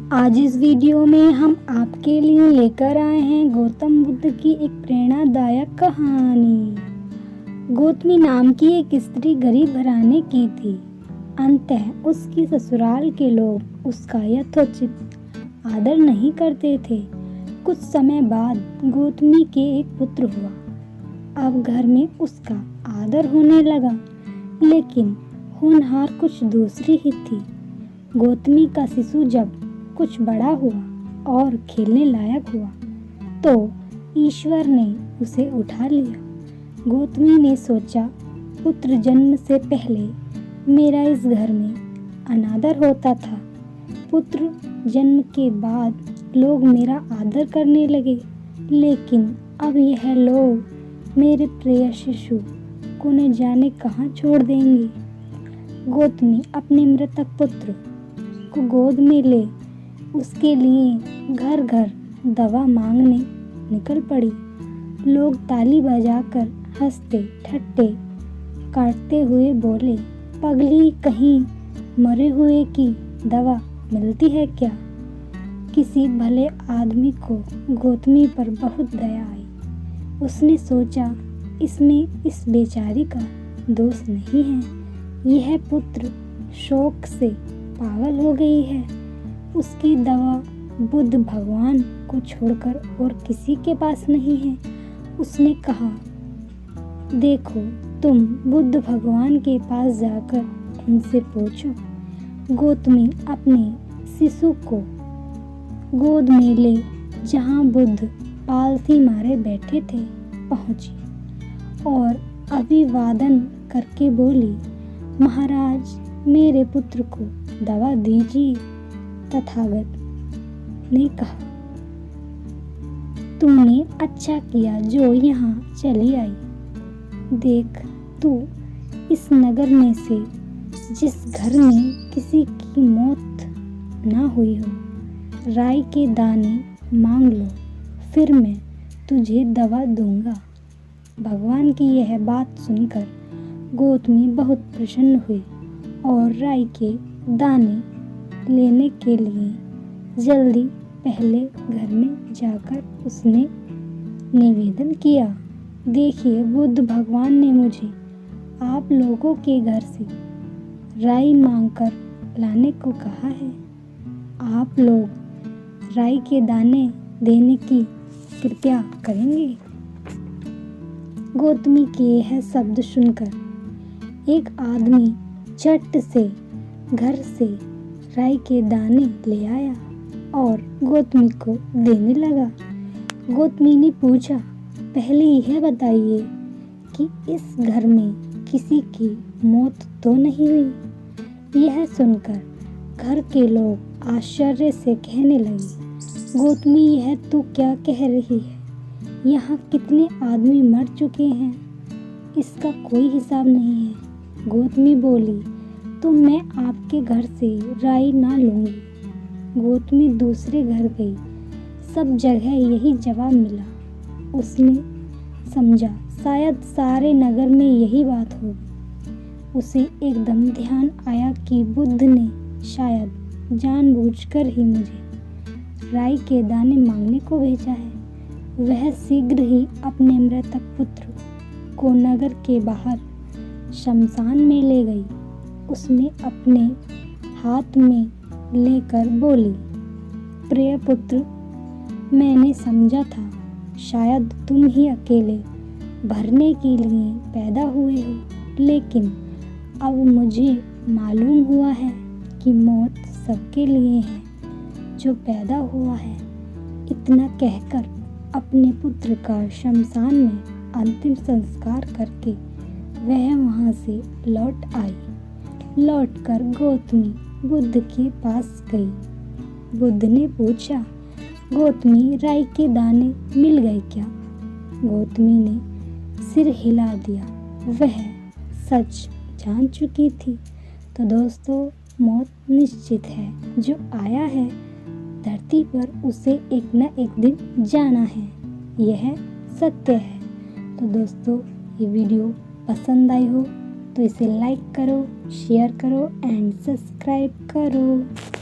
आज इस वीडियो में हम आपके लिए लेकर आए हैं गौतम बुद्ध की एक प्रेरणादायक कहानी। गौतमी नाम की एक स्त्री गरीब घराने की थी। अंततः उसकी ससुराल के लोग उसका यथोचित आदर नहीं करते थे। कुछ समय बाद गौतमी के एक पुत्र हुआ। अब घर में उसका आदर होने लगा, लेकिन होनहार कुछ दूसरी ही थी। गौतमी का शिशु जब कुछ बड़ा हुआ और खेलने लायक हुआ तो ईश्वर ने उसे उठा लिया। गौतमी ने सोचा, पुत्र जन्म से पहले मेरा इस घर में अनादर होता था। पुत्र जन्म के बाद लोग मेरा आदर करने लगे, लेकिन अब यह लोग मेरे प्रिय शिशु को न जाने कहाँ छोड़ देंगे। गौतमी अपने मृतक पुत्र को गोद में ले उसके लिए घर घर दवा मांगने निकल पड़ी। लोग ताली बजाकर हंसते ठट्टे काटते हुए बोले, पगली, कहीं मरे हुए की दवा मिलती है क्या? किसी भले आदमी को गौतमी पर बहुत दया आई। उसने सोचा, इसमें इस बेचारी का दोष नहीं है। यह पुत्र शोक से पागल हो गई है। उसकी दवा बुद्ध भगवान को छोड़कर और किसी के पास नहीं है। उसने कहा, देखो, तुम बुद्ध भगवान के पास जाकर उनसे पूछो। गौतमी अपने शिशु को गोद में ले जहाँ बुद्ध पालथी मारे बैठे थे पहुंची और अभिवादन करके बोली, महाराज, मेरे पुत्र को दवा दीजिए। तथागत ने कहा, तुमने अच्छा किया जो यहाँ चली आई। देख, तू इस नगर में से जिस घर में किसी की मौत ना हुई हो, राई के दाने मांग लो, फिर मैं तुझे दवा दूंगा। भगवान की यह बात सुनकर गौतमी बहुत प्रसन्न हुई और राई के दाने लेने के लिए जल्दी पहले घर में जाकर उसने निवेदन किया, देखिए, बुद्ध भगवान ने मुझे आप लोगों के घर से राई मांगकर लाने को कहा है। आप लोग राई के दाने देने की कृपया करेंगे। गौतमी के यह शब्द सुनकर एक आदमी झट से घर से राई के दाने ले आया और गौतमी को देने लगा। गौतमी ने पूछा, पहले यह बताइए कि इस घर में किसी की मौत तो नहीं हुई? यह सुनकर घर के लोग आश्चर्य से कहने लगे, गौतमी, यह तू क्या कह रही है? यहाँ कितने आदमी मर चुके हैं, इसका कोई हिसाब नहीं है। गौतमी बोली, तो मैं आपके घर से राई ना लूँगी। गौतमी दूसरे घर गई। सब जगह यही जवाब मिला। उसने समझा शायद सारे नगर में यही बात होगी। उसे एकदम ध्यान आया कि बुद्ध ने शायद जानबूझकर ही मुझे राई के दाने मांगने को भेजा है। वह शीघ्र ही अपने मृतक पुत्र को नगर के बाहर शमशान में ले गई। उसने अपने हाथ में लेकर बोली, प्रिय पुत्र, मैंने समझा था शायद तुम ही अकेले भरने के लिए पैदा हुए हो, लेकिन अब मुझे मालूम हुआ है कि मौत सबके लिए है जो पैदा हुआ है। इतना कहकर अपने पुत्र का शमशान में अंतिम संस्कार करके वह वहाँ से लौट आई। लौटकर गौतमी बुद्ध के पास गई। बुद्ध ने पूछा, गौतमी, राई के दाने मिल गए क्या? गौतमी ने सिर हिला दिया। वह सच जान चुकी थी। तो दोस्तों, मौत निश्चित है। जो आया है धरती पर उसे एक न एक दिन जाना है, यह सत्य है। तो दोस्तों, ये वीडियो पसंद आई हो तो इसे लाइक करो, शेयर करो एंड सब्सक्राइब करो।